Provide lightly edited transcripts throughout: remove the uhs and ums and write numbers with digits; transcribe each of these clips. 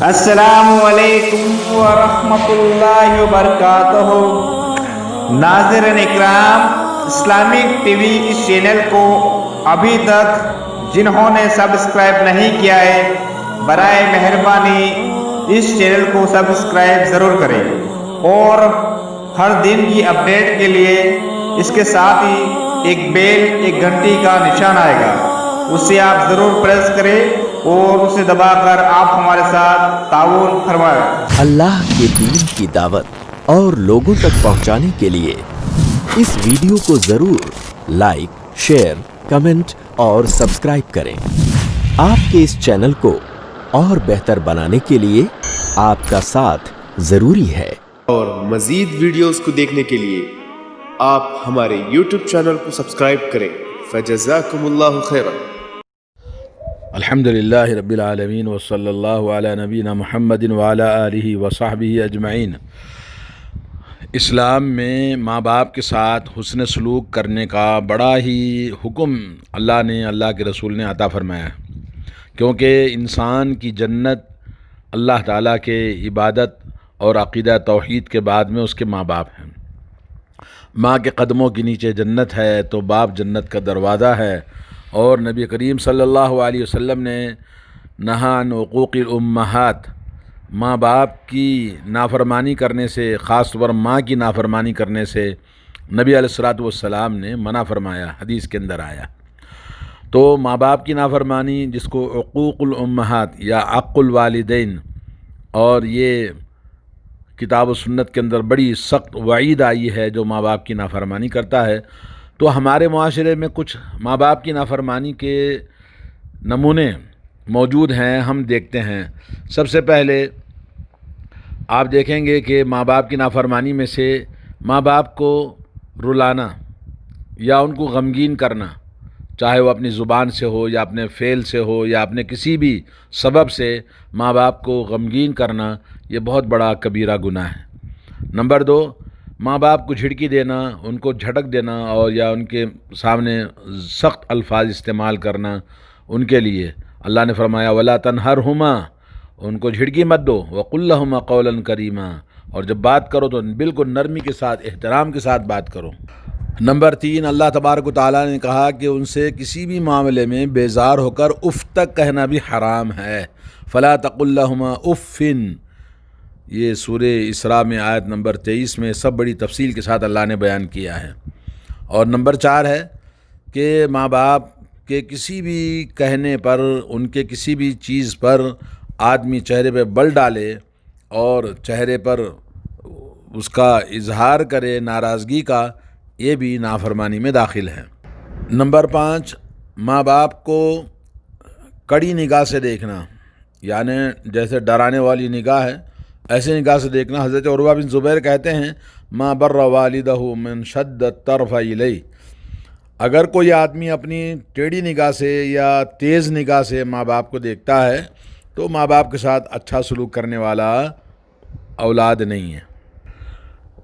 السلام علیکم ورحمۃ اللہ وبرکاتہ۔ ناظرین اکرام، اسلامک ٹی وی اس چینل کو ابھی تک جنہوں نے سبسکرائب نہیں کیا ہے، برائے مہربانی اس چینل کو سبسکرائب ضرور کریں اور ہر دن کی اپڈیٹ کے لیے اس کے ساتھ ہی ایک بیل، ایک گھنٹی کا نشان آئے گا، اسے آپ ضرور پریس کریں اور اسے دبا کر آپ ہمارے ساتھ تعاون فرمائیں۔ اللہ کے دین کی دعوت اور لوگوں تک پہنچانے کے لیے اس ویڈیو کو ضرور لائک، شیئر، کمنٹ اور سبسکرائب کریں۔ آپ کے اس چینل کو اور بہتر بنانے کے لیے آپ کا ساتھ ضروری ہے۔ اور مزید ویڈیوز کو دیکھنے کے لیے آپ ہمارے یوٹیوب چینل کو سبسکرائب کریں۔ فجزاکم اللہ خیرا۔ الحمدللہ رب العالمین وصلی اللہ علی نبینا محمد وعلی آلہ وصحبہ اجمعین۔ اسلام میں ماں باپ کے ساتھ حسن سلوک کرنے کا بڑا ہی حکم اللہ کے رسول نے عطا فرمایا ہے، کیونکہ انسان کی جنت اللہ تعالیٰ کے عبادت اور عقیدہ توحید کے بعد میں اس کے ماں باپ ہیں۔ ماں کے قدموں کے نیچے جنت ہے تو باپ جنت کا دروازہ ہے، اور نبی کریم صلی اللہ علیہ وسلم نے نہا عن عقوق الامہات، ماں باپ کی نافرمانی کرنے سے، خاص طور پر ماں کی نافرمانی کرنے سے نبی علیہ الصلوۃ والسلام نے منع فرمایا، حدیث کے اندر آیا۔ تو ماں باپ کی نافرمانی، جس کو عقوق الامہات یا عق الوالدین، اور یہ کتاب و سنت کے اندر بڑی سخت وعید آئی ہے جو ماں باپ کی نافرمانی کرتا ہے۔ تو ہمارے معاشرے میں کچھ ماں باپ کی نافرمانی کے نمونے موجود ہیں، ہم دیکھتے ہیں۔ سب سے پہلے آپ دیکھیں گے کہ ماں باپ کی نافرمانی میں سے ماں باپ کو رلانا یا ان کو غمگین کرنا، چاہے وہ اپنی زبان سے ہو یا اپنے فعل سے ہو یا اپنے کسی بھی سبب سے ماں باپ کو غمگین کرنا، یہ بہت بڑا کبیرہ گناہ ہے۔ نمبر 2، ماں باپ کو جھڑکی دینا، ان کو جھٹک دینا اور یا ان کے سامنے سخت الفاظ استعمال کرنا ان کے لیے۔ اللہ نے فرمایا وَلَا تَنْهَرْهُمَا، ان کو جھڑکی مت دو، وَقُلْ لَهُمَا قَوْلًا كَرِيمًا، اور جب بات کرو تو بالکل نرمی کے ساتھ، احترام کے ساتھ بات کرو۔ نمبر 3، اللہ تبارک و تعالیٰ نے کہا کہ ان سے کسی بھی معاملے میں بیزار ہو کر اف تک کہنا بھی حرام ہے۔ فَلَا تَقُلْ لَهُمَا اُفٍّ، یہ سورہ اسراء میں آیت نمبر 23 میں سب بڑی تفصیل کے ساتھ اللہ نے بیان کیا ہے۔ اور نمبر 4 ہے کہ ماں باپ کے کسی بھی کہنے پر، ان کے کسی بھی چیز پر آدمی چہرے پہ بل ڈالے اور چہرے پر اس کا اظہار کرے ناراضگی کا، یہ بھی نافرمانی میں داخل ہے۔ نمبر 5، ماں باپ کو کڑی نگاہ سے دیکھنا، یعنی جیسے ڈرانے والی نگاہ ہے ایسے نگاہ سے دیکھنا۔ حضرت عروہ بن زبیر کہتے ہیں ما بر والدہ من شد الطرف الیہ، اگر کوئی آدمی اپنی ٹیڑھی نگاہ سے یا تیز نگاہ سے ماں باپ کو دیکھتا ہے تو ماں باپ کے ساتھ اچھا سلوک کرنے والا اولاد نہیں ہے۔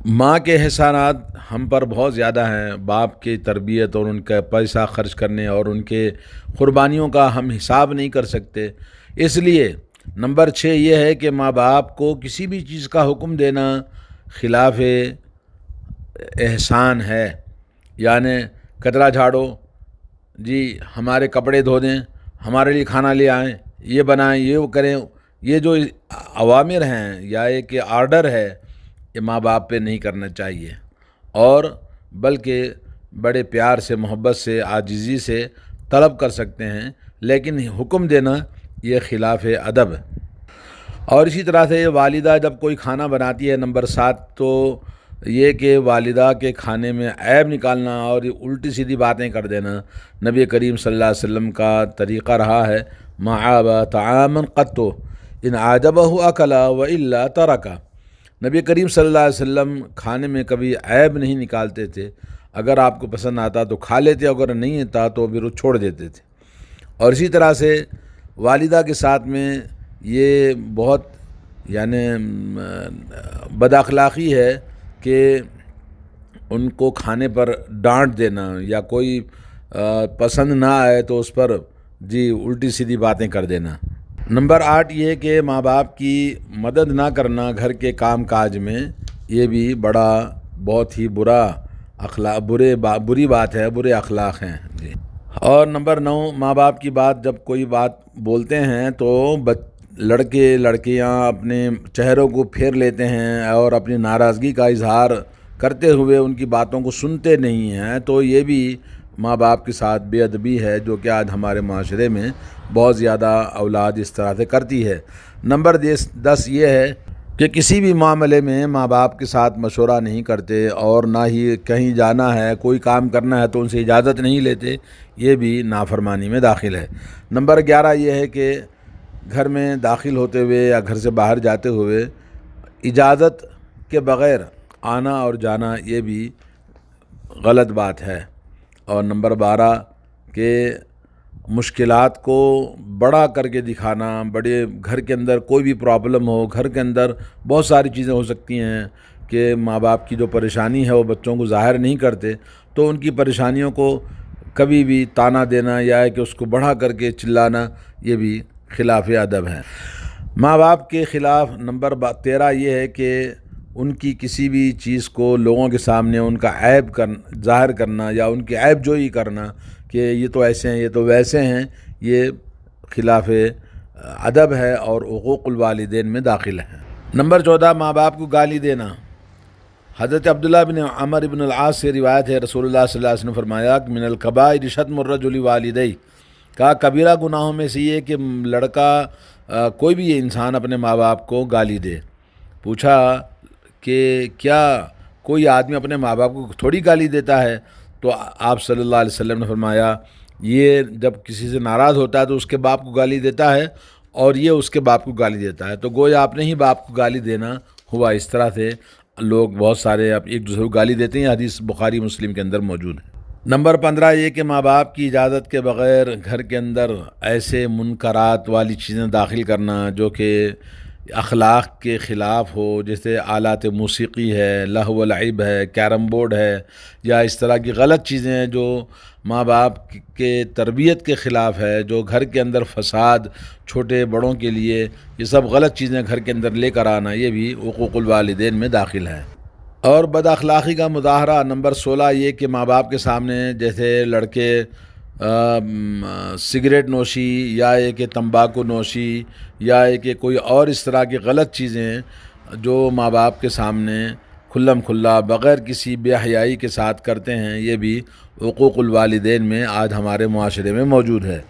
ماں کے احسانات ہم پر بہت زیادہ ہیں، باپ کی تربیت اور ان کا پیسہ خرچ کرنے اور ان کے قربانیوں کا ہم حساب نہیں کر سکتے۔ اس لیے نمبر 6 یہ ہے کہ ماں باپ کو کسی بھی چیز کا حکم دینا خلاف احسان ہے، یعنی کچرا جھاڑو جی، ہمارے کپڑے دھو دیں، ہمارے لیے کھانا لے آئیں، یہ بنائیں، یہ کریں، یہ جو اوامر ہیں یا ایک آرڈر ہے، یہ ماں باپ پہ نہیں کرنا چاہیے، اور بلکہ بڑے پیار سے، محبت سے، عاجزی سے طلب کر سکتے ہیں، لیکن حکم دینا یہ خلاف ادب ہے۔ اور اسی طرح سے والدہ جب کوئی کھانا بناتی ہے، نمبر 7 تو یہ کہ والدہ کے کھانے میں عیب نکالنا اور الٹی سیدھی باتیں کر دینا، نبی کریم صلی اللہ علیہ وسلم کا طریقہ رہا ہے ما عاب طعاما قط ان عجبہ اکل والا ترک۔ نبی کریم صلی اللہ علیہ وسلم کھانے میں کبھی عیب نہیں نکالتے تھے، اگر آپ کو پسند آتا تو کھا لیتے، اگر نہیں آتا تو پھر وہ چھوڑ دیتے تھے۔ اور اسی طرح سے والدہ کے ساتھ میں یہ بہت یعنی بد اخلاقی ہے کہ ان کو کھانے پر ڈانٹ دینا یا کوئی پسند نہ آئے تو اس پر جی الٹی سیدھی باتیں کر دینا۔ نمبر 8 یہ کہ ماں باپ کی مدد نہ کرنا گھر کے کام کاج میں، یہ بھی بہت ہی بری بات ہے، برے اخلاق ہیں جی۔ اور نمبر 9 ماں باپ کی بات جب کوئی بات بولتے ہیں تو لڑکے لڑکیاں اپنے چہروں کو پھیر لیتے ہیں اور اپنی ناراضگی کا اظہار کرتے ہوئے ان کی باتوں کو سنتے نہیں ہیں، تو یہ بھی ماں باپ کے ساتھ بے ادبی ہے، جو کہ آج ہمارے معاشرے میں بہت زیادہ اولاد اس طرح سے کرتی ہے۔ نمبر 10 یہ ہے کہ کسی بھی معاملے میں ماں باپ کے ساتھ مشورہ نہیں کرتے، اور نہ ہی کہیں جانا ہے، کوئی کام کرنا ہے تو ان سے اجازت نہیں لیتے، یہ بھی نافرمانی میں داخل ہے۔ نمبر 11 یہ ہے کہ گھر میں داخل ہوتے ہوئے یا گھر سے باہر جاتے ہوئے اجازت کے بغیر آنا اور جانا، یہ بھی غلط بات ہے۔ اور نمبر 12 کہ مشکلات کو بڑا کر کے دکھانا، بڑے گھر کے اندر کوئی بھی پرابلم ہو، گھر کے اندر بہت ساری چیزیں ہو سکتی ہیں کہ ماں باپ کی جو پریشانی ہے وہ بچوں کو ظاہر نہیں کرتے، تو ان کی پریشانیوں کو کبھی بھی تانا دینا یا کہ اس کو بڑھا کر کے چلانا، یہ بھی خلاف ادب ہے۔ ماں باپ کے خلاف نمبر 13 یہ ہے کہ ان کی کسی بھی چیز کو لوگوں کے سامنے ان کا عیب ظاہر کرنا یا ان کی عیب جوئی کرنا کہ یہ تو ایسے ہیں، یہ تو ویسے ہیں، یہ خلاف ادب ہے اور حقوق الوالدین میں داخل ہے۔ نمبر 14 ماں باپ کو گالی دینا۔ حضرت عبداللہ بن عمر بن العاص سے روایت ہے، رسول اللہ صلی اللہ علیہ وسلم نے فرمایا کہ من الکبائر شتم الرجل والدیہ، کہا کبیرہ گناہوں میں سے یہ کہ لڑکا کوئی بھی انسان اپنے ماں باپ کو گالی دے۔ پوچھا کہ کیا کوئی آدمی اپنے ماں باپ کو تھوڑی گالی دیتا ہے؟ تو آپ صلی اللہ علیہ وسلم نے فرمایا یہ جب کسی سے ناراض ہوتا ہے تو اس کے باپ کو گالی دیتا ہے، اور یہ اس کے باپ کو گالی دیتا ہے، تو گویا آپ نے ہی باپ کو گالی دینا ہوا۔ اس طرح سے لوگ بہت سارے اب ایک دوسرے کو گالی دیتے ہیں، حدیث بخاری مسلم کے اندر موجود ہے۔ نمبر 15 یہ کہ ماں باپ کی اجازت کے بغیر گھر کے اندر ایسے منکرات والی چیزیں داخل کرنا جو کہ اخلاق کے خلاف ہو، جیسے آلات موسیقی ہے، لہو و لعب ہے، کیرم بورڈ ہے، یا اس طرح کی غلط چیزیں ہیں جو ماں باپ کے تربیت کے خلاف ہے، جو گھر کے اندر فساد چھوٹے بڑوں کے لیے، یہ سب غلط چیزیں گھر کے اندر لے کر آنا، یہ بھی حقوق الوالدین میں داخل ہے۔ اور بد اخلاقی کا مظاہرہ نمبر 16 یہ کہ ماں باپ کے سامنے جیسے لڑکے سگریٹ نوشی یا یہ کہ تمباکو نوشی یا یہ کہ کوئی اور اس طرح کی غلط چیزیں جو ماں باپ کے سامنے کھلم کھلا بغیر کسی بے حیائی کے ساتھ کرتے ہیں، یہ بھی حقوق الوالدین میں آج ہمارے معاشرے میں موجود ہے۔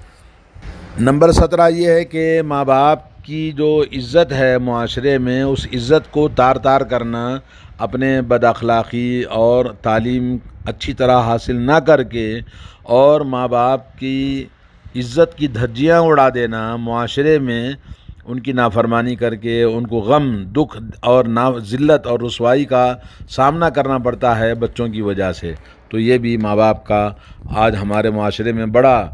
نمبر 17 یہ ہے کہ ماں باپ کی جو عزت ہے معاشرے میں، اس عزت کو تار تار کرنا، اپنے بد اخلاقی اور تعلیم اچھی طرح حاصل نہ کر کے اور ماں باپ کی عزت کی دھجیاں اڑا دینا، معاشرے میں ان کی نافرمانی کر کے ان کو غم، دکھ اور ذلت اور رسوائی کا سامنا کرنا پڑتا ہے بچوں کی وجہ سے، تو یہ بھی ماں باپ کا آج ہمارے معاشرے میں بڑا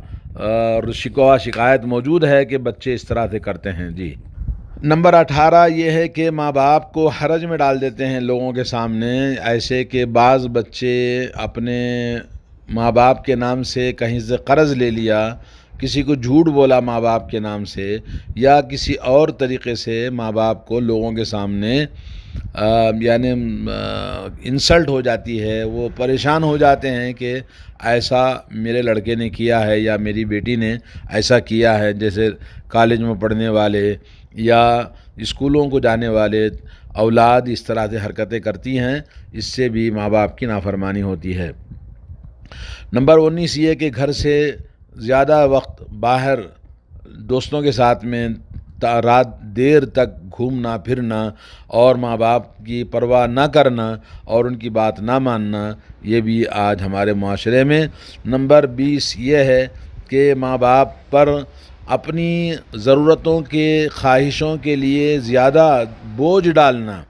شکوہ شکایت موجود ہے کہ بچے اس طرح سے کرتے ہیں جی۔ نمبر 18 یہ ہے کہ ماں باپ کو حرج میں ڈال دیتے ہیں لوگوں کے سامنے، ایسے کہ بعض بچے اپنے ماں باپ کے نام سے کہیں سے قرض لے لیا، کسی کو جھوٹ بولا ماں باپ کے نام سے، یا کسی اور طریقے سے ماں باپ کو لوگوں کے سامنے یعنی انسلٹ ہو جاتی ہے، وہ پریشان ہو جاتے ہیں کہ ایسا میرے لڑکے نے کیا ہے یا میری بیٹی نے ایسا کیا ہے، جیسے کالج میں پڑھنے والے یا اسکولوں کو جانے والے اولاد اس طرح سے حرکتیں کرتی ہیں، اس سے بھی ماں باپ کی نافرمانی ہوتی ہے۔ نمبر 19 یہ کہ گھر سے زیادہ وقت باہر دوستوں کے ساتھ میں رات دیر تک گھومنا پھرنا اور ماں باپ کی پرواہ نہ کرنا اور ان کی بات نہ ماننا، یہ بھی آج ہمارے معاشرے میں۔ نمبر 20 یہ ہے کہ ماں باپ پر اپنی ضرورتوں کے خواہشوں کے لیے زیادہ بوجھ ڈالنا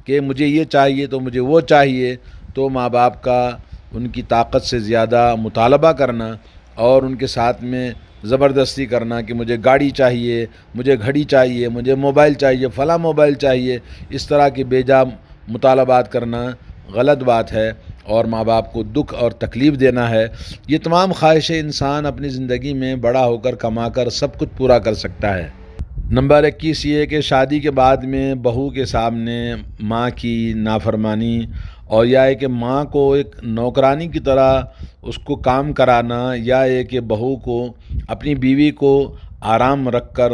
کہ مجھے یہ چاہیے تو مجھے وہ چاہیے، تو ماں باپ کا ان کی طاقت سے زیادہ مطالبہ کرنا اور ان کے ساتھ میں زبردستی کرنا کہ مجھے گاڑی چاہیے، مجھے گھڑی چاہیے، مجھے موبائل چاہیے، فلاں موبائل چاہیے، اس طرح کے بے جا مطالبات کرنا غلط بات ہے اور ماں باپ کو دکھ اور تکلیف دینا ہے۔ یہ تمام خواہشیں انسان اپنی زندگی میں بڑا ہو کر کما کر سب کچھ پورا کر سکتا ہے، نمبر 21 یہ ہے کہ شادی کے بعد میں بہو کے سامنے ماں کی نافرمانی اور یا ہے کہ ماں کو ایک نوکرانی کی طرح اس کو کام کرانا، یا ہے کہ بہو کو اپنی بیوی کو آرام رکھ کر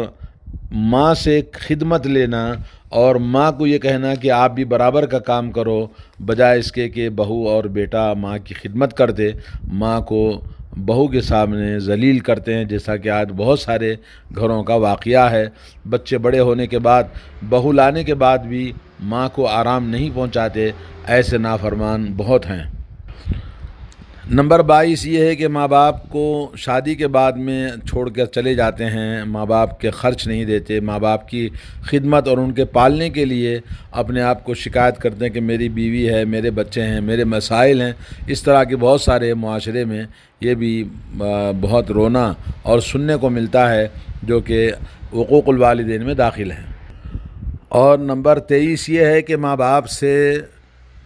ماں سے خدمت لینا اور ماں کو یہ کہنا کہ آپ بھی برابر کا کام کرو، بجائے اس کے کہ بہو اور بیٹا ماں کی خدمت کرتے ماں کو بہو کے سامنے ذلیل کرتے ہیں، جیسا کہ آج بہت سارے گھروں کا واقعہ ہے۔ بچے بڑے ہونے کے بعد بہو لانے کے بعد بھی ماں کو آرام نہیں پہنچاتے، ایسے نافرمان بہت ہیں۔ نمبر 22 یہ ہے کہ ماں باپ کو شادی کے بعد میں چھوڑ کر چلے جاتے ہیں، ماں باپ کے خرچ نہیں دیتے، ماں باپ کی خدمت اور ان کے پالنے کے لیے اپنے آپ کو شکایت کرتے ہیں کہ میری بیوی ہے، میرے بچے ہیں، میرے مسائل ہیں۔ اس طرح کے بہت سارے معاشرے میں یہ بھی بہت رونا اور سننے کو ملتا ہے، جو کہ حقوق الوالدین میں داخل ہیں۔ اور نمبر 23 یہ ہے کہ ماں باپ سے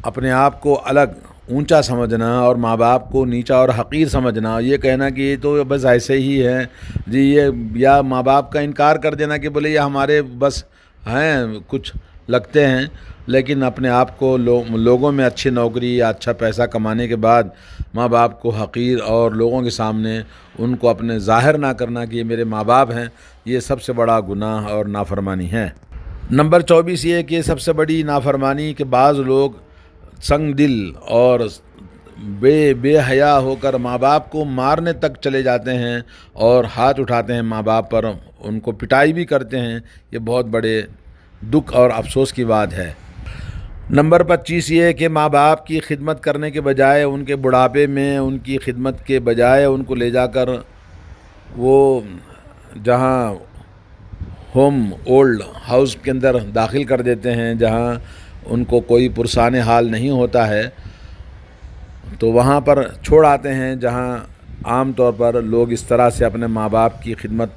اپنے آپ کو الگ اونچا سمجھنا اور ماں باپ کو نیچا اور حقیر سمجھنا، یہ کہنا کہ یہ تو بس ایسے ہی ہیں جی، یہ یا ماں باپ کا انکار کر دینا کہ بولے یہ ہمارے بس ہیں، کچھ لگتے ہیں، لیکن اپنے آپ کو لوگوں میں اچھی نوکری یا اچھا پیسہ کمانے کے بعد ماں باپ کو حقیر اور لوگوں کے سامنے ان کو اپنے ظاہر نہ کرنا کہ یہ میرے ماں باپ ہیں، یہ سب سے بڑا گناہ اور نافرمانی ہے۔ نمبر 24 یہ ہے کہ سب سے بڑی نافرمانی کہ بعض لوگ سنگ دل اور بے حیا ہو کر ماں باپ کو مارنے تک چلے جاتے ہیں اور ہاتھ اٹھاتے ہیں ماں باپ پر، ان کو پٹائی بھی کرتے ہیں۔ یہ بہت بڑے دکھ اور افسوس کی بات ہے۔ نمبر 25 یہ ہے کہ ماں باپ کی خدمت کرنے کے بجائے ان کے بڑھاپے میں ان کی خدمت کے بجائے ان کو لے جا کر وہ جہاں ہوم اولڈ ہاؤس کے اندر داخل کر دیتے ہیں، جہاں ان کو کوئی پرسان حال نہیں ہوتا ہے، تو وہاں پر چھوڑ آتے ہیں، جہاں عام طور پر لوگ اس طرح سے اپنے ماں باپ کی خدمت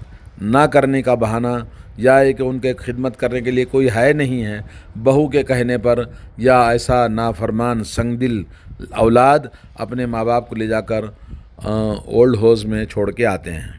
نہ کرنے کا بہانہ، یا ہے کہ ان کے خدمت کرنے کے لیے کوئی ہے نہیں ہے، بہو کے کہنے پر یا ایسا نافرمان سنگ دل اولاد اپنے ماں باپ کو لے جا کر اولڈ ہاؤس میں چھوڑ کے آتے ہیں۔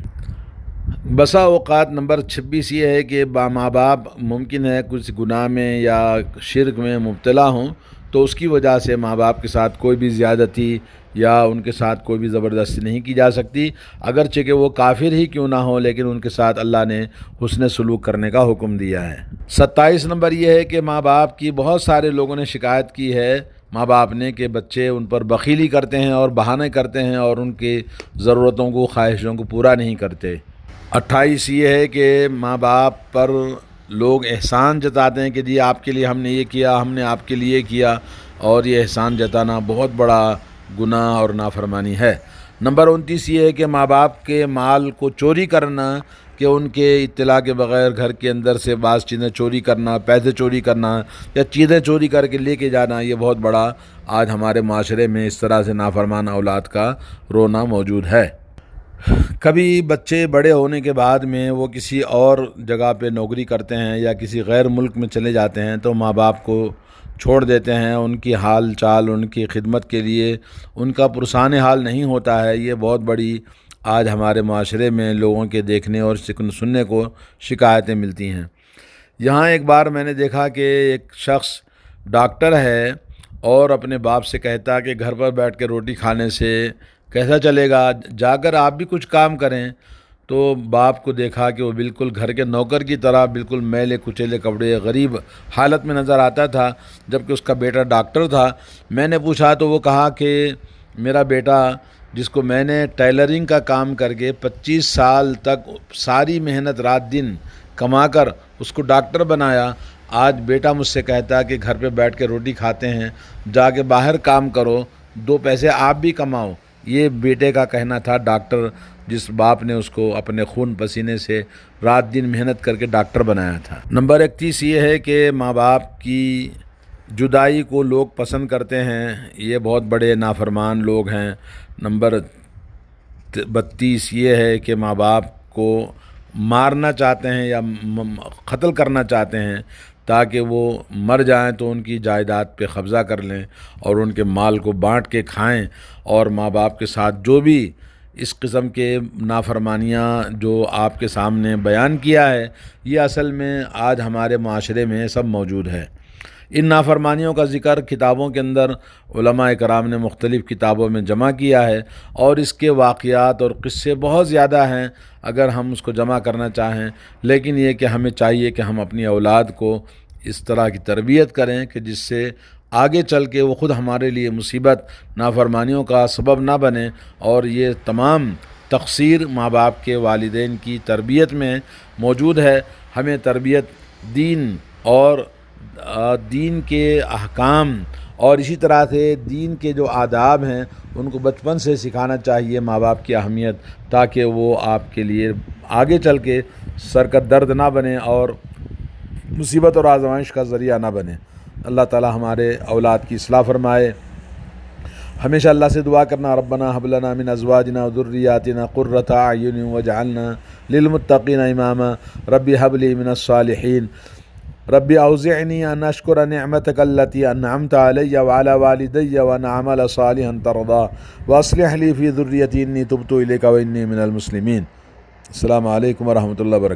بسا اوقات نمبر 26 یہ ہے کہ ماں باپ ممکن ہے کچھ گناہ میں یا شرک میں مبتلا ہوں، تو اس کی وجہ سے ماں باپ کے ساتھ کوئی بھی زیادتی یا ان کے ساتھ کوئی بھی زبردستی نہیں کی جا سکتی، اگرچہ کہ وہ کافر ہی کیوں نہ ہو، لیکن ان کے ساتھ اللہ نے حسن سلوک کرنے کا حکم دیا ہے۔ 27 نمبر یہ ہے کہ ماں باپ کی بہت سارے لوگوں نے شکایت کی ہے ماں باپ نے کہ بچے ان پر بخیلی کرتے ہیں اور بہانے کرتے ہیں اور ان کی ضرورتوں کو، خواہشوں کو پورا نہیں کرتے۔ 28 یہ ہے کہ ماں باپ پر لوگ احسان جتاتے ہیں کہ جی آپ کے لیے ہم نے یہ کیا، ہم نے آپ کے لیے کیا، اور یہ احسان جتانا بہت بڑا گناہ اور نافرمانی ہے۔ نمبر 29 یہ ہے کہ ماں باپ کے مال کو چوری کرنا، کہ ان کے اطلاع کے بغیر گھر کے اندر سے بعض چیزیں چوری کرنا، پیسے چوری کرنا یا چیزیں چوری کر کے لے کے جانا، یہ بہت بڑا آج ہمارے معاشرے میں اس طرح سے نافرمان اولاد کا رونا موجود ہے۔ کبھی بچے بڑے ہونے کے بعد میں وہ کسی اور جگہ پہ نوکری کرتے ہیں یا کسی غیر ملک میں چلے جاتے ہیں، تو ماں باپ کو چھوڑ دیتے ہیں، ان کی حال چال، ان کی خدمت کے لیے ان کا پرسان حال نہیں ہوتا ہے۔ یہ بہت بڑی آج ہمارے معاشرے میں لوگوں کے دیکھنے اور سننے کو شکایتیں ملتی ہیں۔ یہاں ایک بار میں نے دیکھا کہ ایک شخص ڈاکٹر ہے اور اپنے باپ سے کہتا کہ گھر پر بیٹھ کے روٹی کھانے سے کیسا چلے گا، جا کر آپ بھی کچھ کام کریں۔ تو باپ کو دیکھا کہ وہ بالکل گھر کے نوکر کی طرح بالکل میلے کچیلے کپڑے غریب حالت میں نظر آتا تھا، جبکہ اس کا بیٹا ڈاکٹر تھا۔ میں نے پوچھا تو وہ کہا کہ میرا بیٹا، جس کو میں نے ٹیلرنگ کا کام کر کے 25 سال تک ساری محنت رات دن کما کر اس کو ڈاکٹر بنایا، آج بیٹا مجھ سے کہتا کہ گھر پہ بیٹھ کے روٹی کھاتے ہیں، جا کے باہر کام کرو، 2 پیسے آپ بھی کماؤ۔ یہ بیٹے کا کہنا تھا، ڈاکٹر جس باپ نے اس کو اپنے خون پسینے سے رات دن محنت کر کے ڈاکٹر بنایا تھا۔ نمبر 31 یہ ہے کہ ماں باپ کی جدائی کو لوگ پسند کرتے ہیں، یہ بہت بڑے نافرمان لوگ ہیں۔ نمبر 32 یہ ہے کہ ماں باپ کو مارنا چاہتے ہیں یا قتل کرنا چاہتے ہیں تاکہ وہ مر جائیں تو ان کی جائیداد پہ قبضہ کر لیں اور ان کے مال کو بانٹ کے کھائیں، اور ماں باپ کے ساتھ جو بھی اس قسم کے نافرمانیاں جو آپ کے سامنے بیان کیا ہے، یہ اصل میں آج ہمارے معاشرے میں سب موجود ہے۔ ان نافرمانیوں کا ذکر کتابوں کے اندر علماء کرام نے مختلف کتابوں میں جمع کیا ہے، اور اس کے واقعات اور قصے بہت زیادہ ہیں اگر ہم اس کو جمع کرنا چاہیں، لیکن یہ کہ ہمیں چاہیے کہ ہم اپنی اولاد کو اس طرح کی تربیت کریں کہ جس سے آگے چل کے وہ خود ہمارے لیے مصیبت، نافرمانیوں کا سبب نہ بنے، اور یہ تمام تقصیر ماں باپ کے، والدین کی تربیت میں موجود ہے۔ ہمیں تربیت دین اور دین کے احکام اور اسی طرح سے دین کے جو آداب ہیں ان کو بچپن سے سکھانا چاہیے، ماں باپ کی اہمیت، تاکہ وہ آپ کے لیے آگے چل کے سر کا درد نہ بنے اور مصیبت اور آزمائش کا ذریعہ نہ بنے۔ اللہ تعالی ہمارے اولاد کی اصلاح فرمائے۔ ہمیشہ اللہ سے دعا کرنا، ربنا ھب لنا من ازواجنا وذریاتنا قرۃ اعین واجعلنا للمتقین اماما، رب ھب لی من الصالحین، رب اوزعنی ان اشکر نعمتک التی انعمت علی وعلی والدی وان اعمل صالحا ترضاه واصلح لی فی ذریتی انی تبت الیک وانی من المسلمین۔ السلام علیکم ورحمۃ اللہ وبرکاتہ۔